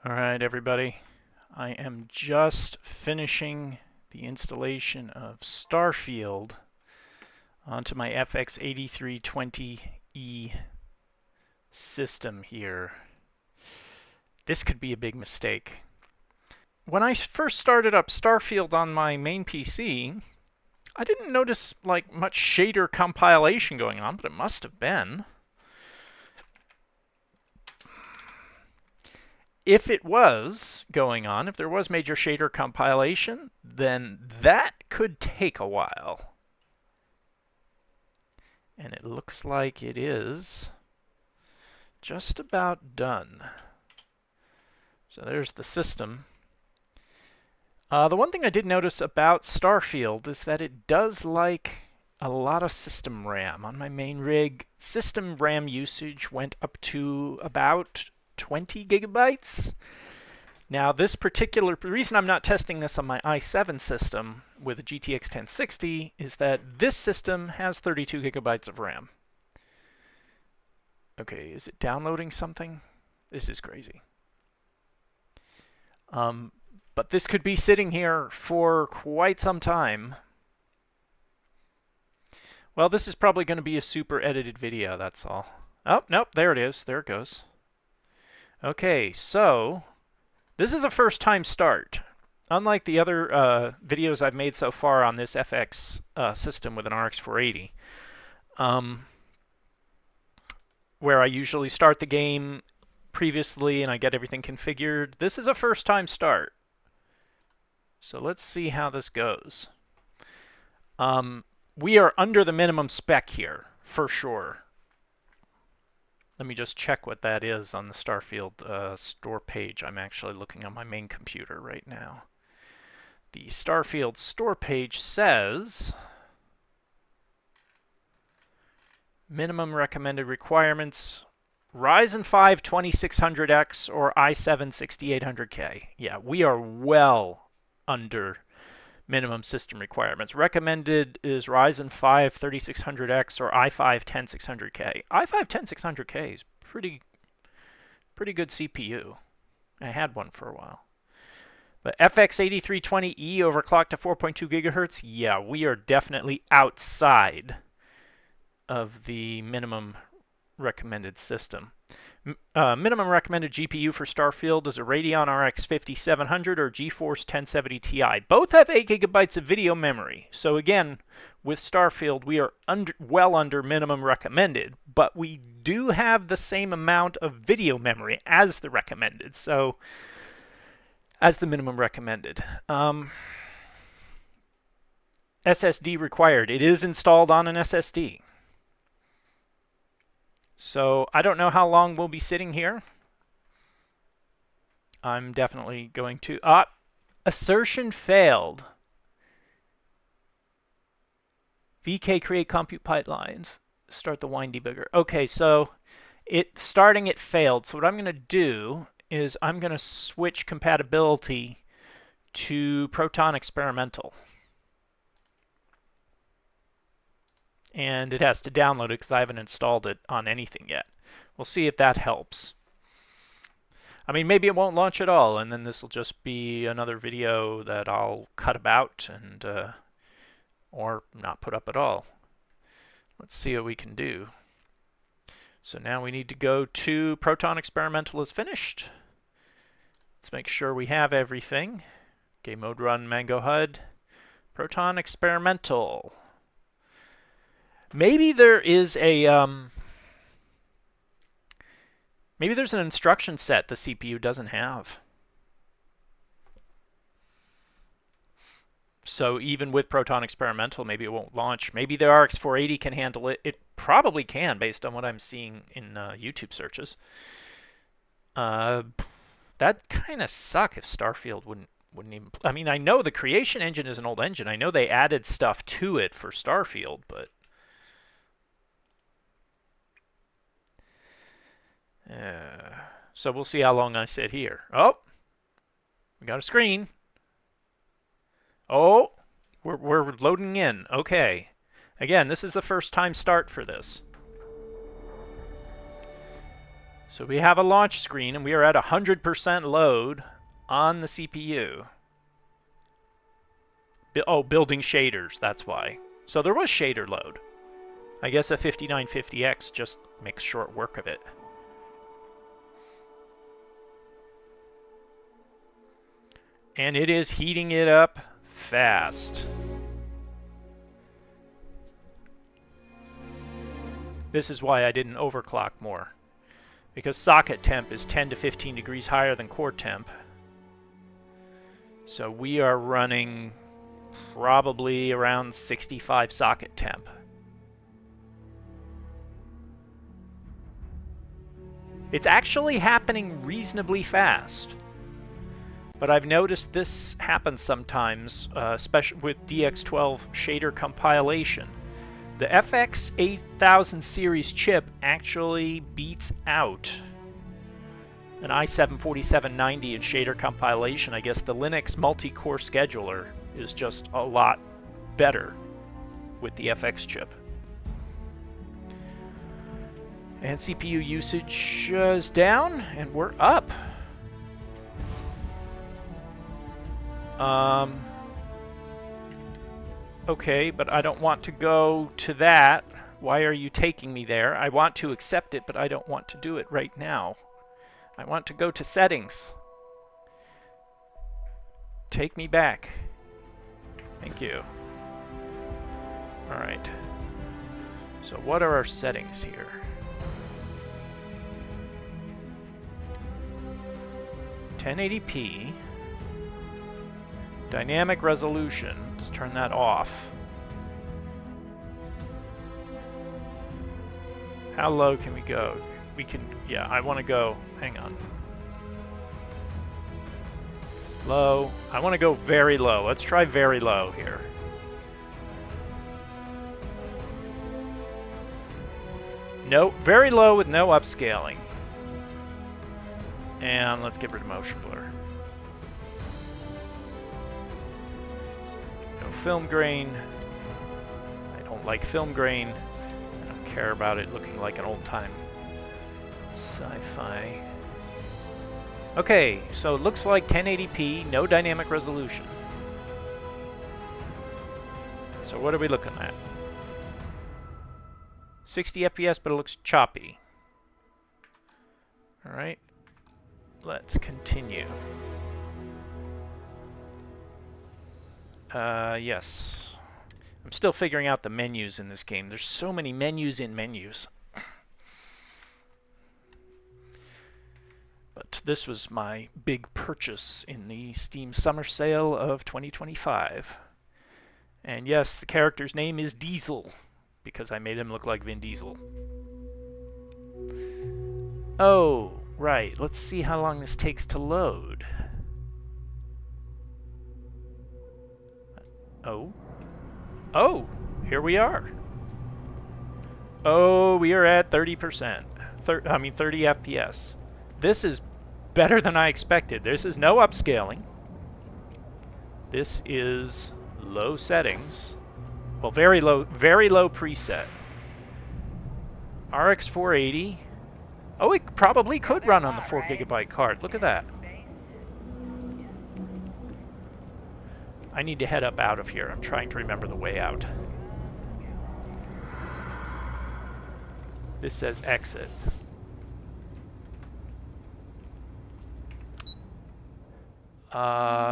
All right, everybody. I am just finishing the installation of Starfield onto my FX-8320e system here. This could be a big mistake. When I first started up Starfield on my main PC, I didn't notice like much shader compilation going on, but it must have been. If it was going on, if there was major shader compilation, then that could take a while. And it looks like it is just about done. So there's the system. The one thing I did notice about Starfield is that it does like a lot of system RAM. On my main rig, system RAM usage went up to about 20 gigabytes. Now, this particular reason I'm not testing this on my i7 system with a GTX 1060 is that this system has 32 gigabytes of RAM. Okay, is it downloading something? This is crazy. But this could be sitting here for quite some time. Well, this is probably going to be a super edited video, that's all. Oh, nope, there it is. There it goes. Okay, so this is a first-time start. Unlike the other videos I've made so far on this FX system with an RX 480, where I usually start the game previously and I get everything configured, this is a first-time start. So let's see how this goes. We are under the minimum spec here, for sure. Let me just check what that is on the Starfield store page. I'm actually looking on my main computer right now. The Starfield store page says minimum recommended requirements, Ryzen 5 2600X or i7 6800K. Yeah, we are well under minimum system requirements. Recommended is Ryzen 5 3600X or i5 10600K. i5 10600K is pretty good CPU. I had one for a while. But FX-8320e overclocked to 4.2 gigahertz. Yeah, we are definitely outside of the minimum recommended system. Minimum recommended GPU for Starfield is a Radeon RX 5700 or GeForce 1070 Ti. Both have 8 gigabytes of video memory. So again, with Starfield, we are well under minimum recommended, but we do have the same amount of video memory as the recommended. So, as the minimum recommended. SSD required. It is installed on an SSD. So I don't know how long we'll be sitting here. I'm definitely going to... assertion failed. VK create compute pipelines. Start the wine debugger. Okay, so starting it failed. So what I'm going to do is I'm going to switch compatibility to Proton Experimental. And it has to download it because I haven't installed it on anything yet. We'll see if that helps. I mean, maybe it won't launch at all, and then this will just be another video that I'll cut about and or not put up at all. Let's see what we can do. So now we need to go to Proton Experimental is finished. Let's make sure we have everything. Game mode run Mango HUD. Proton Experimental. Maybe there is a maybe there's an instruction set the CPU doesn't have. So even with Proton Experimental, maybe it won't launch. Maybe the RX 480 can handle it. It probably can, based on what I'm seeing in YouTube searches. That kind of suck if Starfield wouldn't even. I mean, I know the creation engine is an old engine. I know they added stuff to it for Starfield, but. So we'll see how long I sit here. Oh, we got a screen. Oh, we're loading in. Okay. Again, this is the first time start for this. So we have a launch screen, and we are at 100% load on the CPU. Oh, building shaders, that's why. So there was shader load. I guess a 5950X just makes short work of it. And it is heating it up fast. This is why I didn't overclock more, because socket temp is 10 to 15 degrees higher than core temp. So we are running probably around 65 socket temp. It's actually happening reasonably fast. But I've noticed this happens sometimes, especially with DX12 shader compilation. The FX-8000 series chip actually beats out an i7-4790 in shader compilation. I guess the Linux multi-core scheduler is just a lot better with the FX chip. And CPU usage is down, and we're up. Okay, but I don't want to go to that. Why are you taking me there? I want to accept it, but I don't want to do it right now. I want to go to settings. Take me back. Thank you. Alright. So what are our settings here? .1080p. Dynamic resolution. Let's turn that off. How low can we go? We can, yeah, I want to go, hang on. Low. I want to go very low. Let's try very low here. No, very low with no upscaling. And let's get rid of motion blur. No film grain. I don't like film grain. I don't care about it looking like an old-time sci-fi. Okay, so it looks like 1080p, no dynamic resolution. So what are we looking at? 60 FPS, but it looks choppy. Alright, let's continue. Yes. I'm still figuring out the menus in this game. There's so many menus in menus. But this was my big purchase in the Steam Summer Sale of 2025. And yes, the character's name is Diesel, because I made him look like Vin Diesel. Oh, right. Let's see how long this takes to load. Oh. Oh, here we are. Oh, we are at 30%. 30 FPS. This is better than I expected. This is no upscaling. This is low settings. Well, very low preset. RX 480. Oh, it probably could run on the 4GB card. Look at that. I need to head up out of here. I'm trying to remember the way out. This says exit.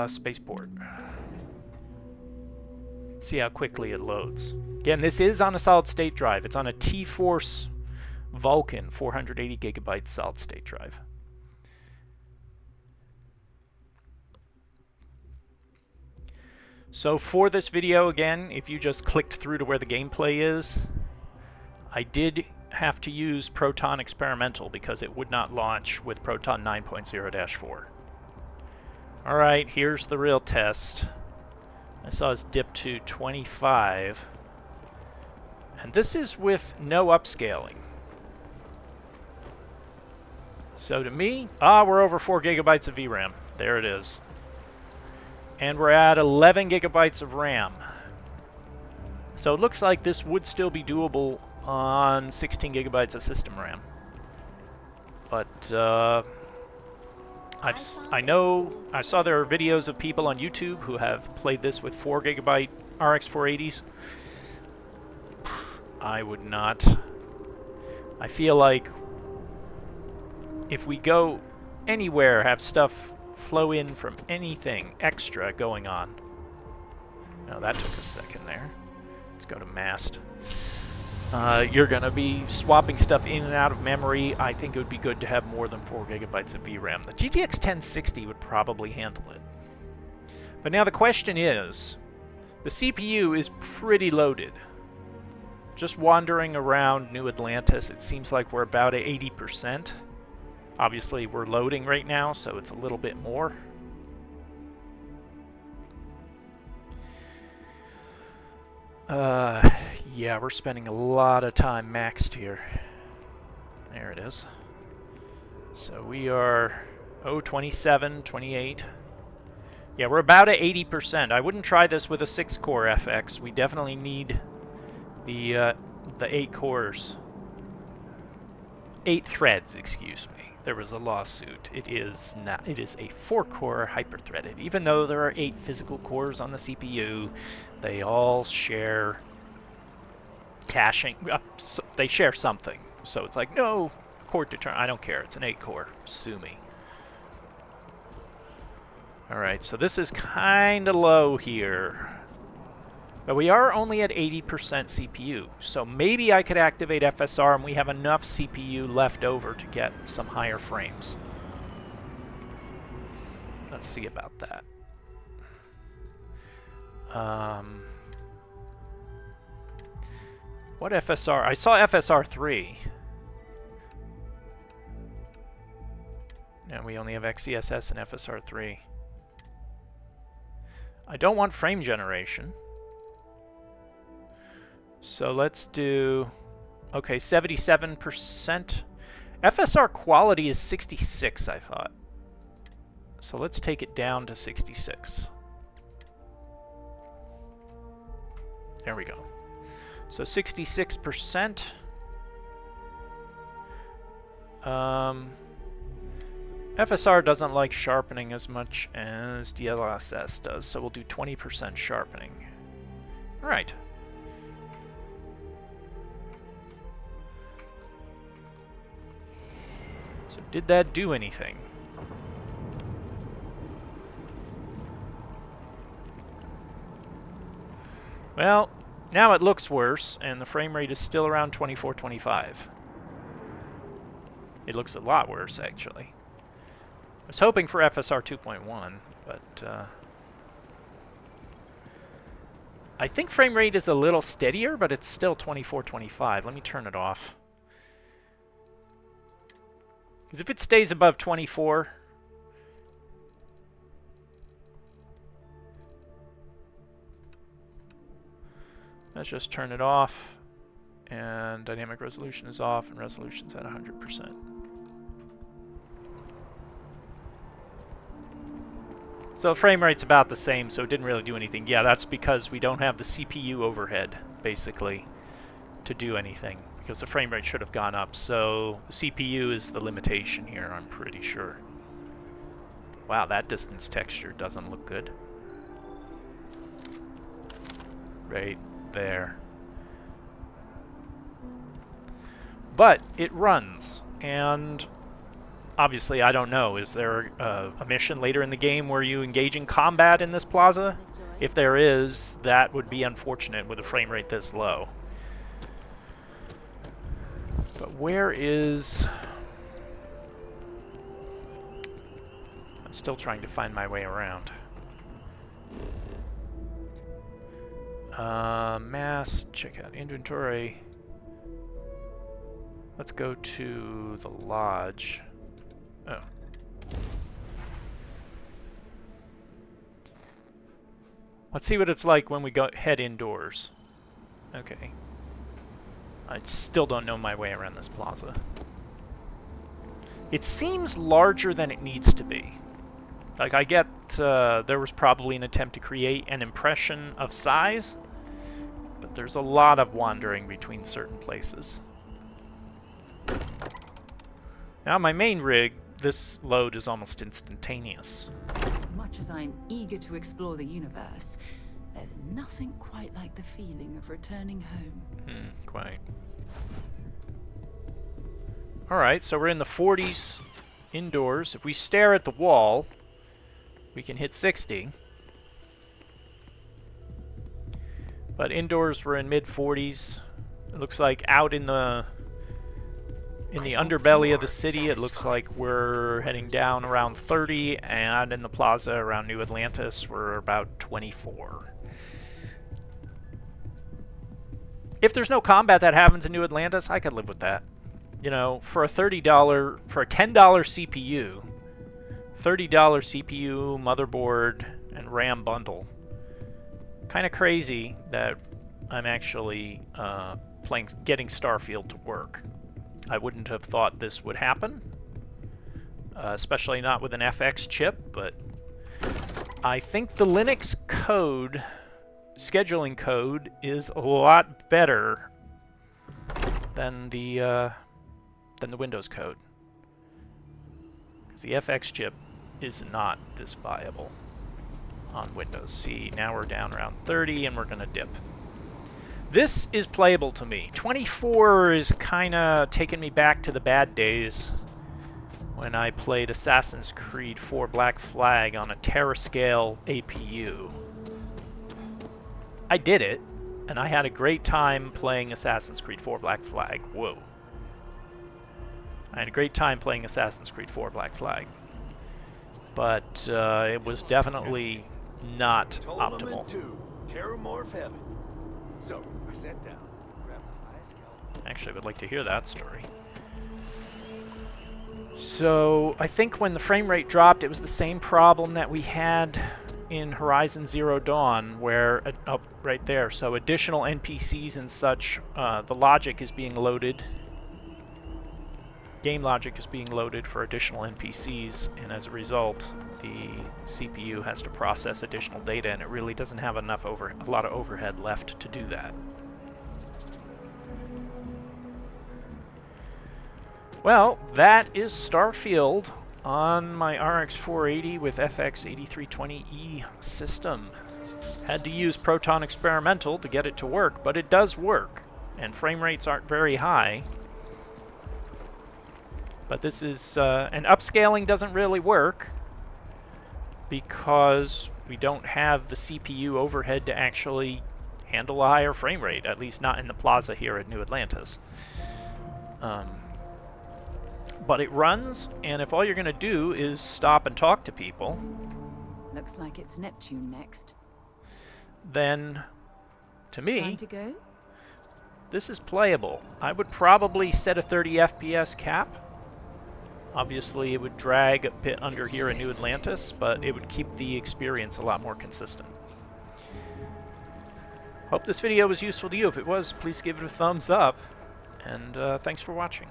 Spaceport. Let's see how quickly it loads. Again, this is on a solid-state drive. It's on a T-Force Vulcan 480GB solid-state drive. So for this video, again, if you just clicked through to where the gameplay is, I did have to use Proton Experimental because it would not launch with Proton 9.0-4. Alright, here's the real test. I saw us dip to 25. And this is with no upscaling. So to me, we're over 4 GB of VRAM. There it is. And we're at 11 GB of RAM. So it looks like this would still be doable on 16 GB of system RAM. But I saw there are videos of people on YouTube who have played this with 4GB RX 480s. I would not. I feel like if we go anywhere, have stuff flow in from anything extra going on. No, that took a second there. Let's go to MAST. You're going to be swapping stuff in and out of memory. I think it would be good to have more than 4GB of VRAM. The GTX 1060 would probably handle it. But now the question is, the CPU is pretty loaded. Just wandering around New Atlantis, it seems like we're about at 80%. Obviously, we're loading right now, so it's a little bit more. Yeah, we're spending a lot of time maxed here. There it is. So we are, 27, 28. Yeah, we're about at 80%. I wouldn't try this with a 6-core FX. We definitely need the 8 cores. 8 threads, excuse me. There was a lawsuit. It is not. It is a 4-core hyper-threaded. Even though there are 8 physical cores on the CPU, they all share caching. They share something. So it's like, no, core to turn. I don't care. It's an 8-core. Sue me. All right, so this is kind of low here. But we are only at 80% CPU, so maybe I could activate FSR and we have enough CPU left over to get some higher frames. Let's see about that. What FSR? I saw FSR 3. And we only have XeSS and FSR 3. I don't want frame generation. So let's do, okay, 77%. FSR quality is 66, I thought. So let's take it down to 66. There we go. So 66%. FSR doesn't like sharpening as much as DLSS does, so we'll do 20% sharpening. All right. So did that do anything? Well, now it looks worse, and the frame rate is still around 24, 25. It looks a lot worse, actually. I was hoping for FSR 2.1, but I think frame rate is a little steadier, but it's still 24, 25. Let me turn it off. Because if it stays above 24, let's just turn it off, and dynamic resolution is off, and resolution's at 100%. So frame rate's about the same, so it didn't really do anything. Yeah, that's because we don't have the CPU overhead, basically, to do anything. Because the frame rate should have gone up, so the CPU is the limitation here, I'm pretty sure. Wow, that distance texture doesn't look good. Right there. But it runs, and obviously I don't know, is there a mission later in the game where you engage in combat in this plaza? If there is, that would be unfortunate with a frame rate this low. But where is... I'm still trying to find my way around. MAST, check out inventory. Let's go to the lodge. Oh. Let's see what it's like when we head indoors. Okay. I still don't know my way around this plaza. It seems larger than it needs to be. Like, I get there was probably an attempt to create an impression of size, but there's a lot of wandering between certain places. Now my main rig, this load is almost instantaneous. Much as I'm eager to explore the universe, there's nothing quite like the feeling of returning home. Quite. Alright, so we're in the 40s indoors. If we stare at the wall, we can hit 60. But indoors we're in mid-40s. It looks like out in the underbelly of the city, it looks like we're heading down around 30, and in the plaza around New Atlantis, we're about 24. If there's no combat that happens in New Atlantis, I could live with that. You know, for a $10 CPU, $30 CPU, motherboard, and RAM bundle. Kind of crazy that I'm actually getting Starfield to work. I wouldn't have thought this would happen, especially not with an FX chip, but I think the Linux code, scheduling code, is a lot better than the Windows code. Because the FX chip is not this viable on Windows. See, now we're down around 30 and we're going to dip. This is playable to me. 24 is kind of taking me back to the bad days when I played Assassin's Creed 4 Black Flag on a terascale APU. I did it, and I had a great time playing Assassin's Creed 4 Black Flag. Whoa. I had a great time playing Assassin's Creed 4 Black Flag. But it was definitely not optimal. So, I sat down, grabbed the highest caliber. Actually, I would like to hear that story. So, I think when the frame rate dropped, it was the same problem that we had in Horizon Zero Dawn, where, oh, right there, so additional NPCs and such, the logic is being loaded. Game logic is being loaded for additional NPCs, and as a result, the CPU has to process additional data, and it really doesn't have a lot of overhead left to do that. Well, that is Starfield on my RX 480 with FX-8320e system. Had to use Proton Experimental to get it to work, but it does work, and frame rates aren't very high. But this is, and upscaling doesn't really work because we don't have the CPU overhead to actually handle a higher frame rate, at least not in the plaza here at New Atlantis. But it runs, and if all you're going to do is stop and talk to people... Looks like it's Neptune next. Then, to me, Time to go? This is playable. I would probably set a 30 FPS cap. Obviously, it would drag a bit under here in New Atlantis, but it would keep the experience a lot more consistent. Hope this video was useful to you. If it was, please give it a thumbs up, and thanks for watching.